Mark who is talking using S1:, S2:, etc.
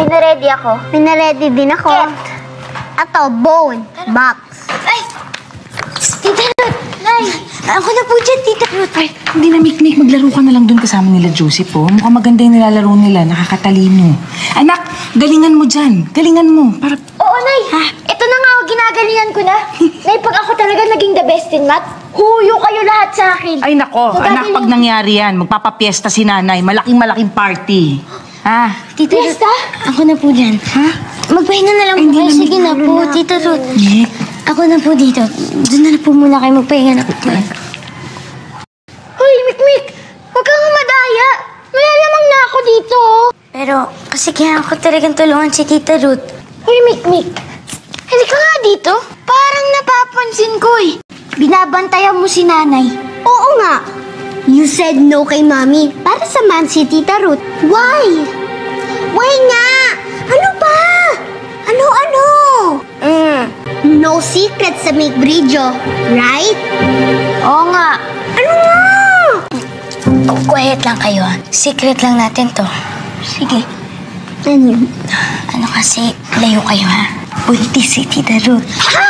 S1: na-ready ako.
S2: May na-ready din ako. Ato, bone. Box.
S1: Ay! Tita Ruth! Ay! Ako na po dyan, Tita Ruth.
S3: Ay, hindi na, Mikmik. Maglaro ka na lang dun kasama nila Joseph, oh. Mukhang maganda yung nilalaro nila. Nakakatalino. Anak, galingan mo dyan. Galingan mo. Para...
S1: Oo, Nay. Ha? Ito na nga, ginagalingan ko na. Nay, pag ako talaga naging the best in math, huyo kayo lahat sa akin.
S3: Ay, nako. Anak, pag nangyari yan, magpapapiesta si nanay. Malaking party. Ha?
S1: Tita Ruth, ako na po dyan.
S3: Ha?
S1: Magpahinga na lang po kayo. Sige na po, Tita Ruth.
S3: Nick.
S1: Ako na po dito. Doon na po muna kayo. Magpahinga na po. Hoy, Mikmik! Huwag kang madaya. Malalamang na ako dito. Pero kasi kaya ako talagang tulungan si Tita Ruth. Hoy, Mikmik! Halika nga dito. Parang napapansin ko eh. Binabantayan mo si nanay.
S2: Oo nga. You said no kay Mami para samahan si Tita Ruth. Why? Why nga? Ano ba? Ano? No secret sa Make Bridge, right?
S1: Oo nga.
S2: Ano nga?
S1: Quiet lang kayo. Secret lang natin to.
S2: Sige. Ano?
S1: Ano kasi, layo kayo ha. Buntis si Tita Ruth.
S2: Ha?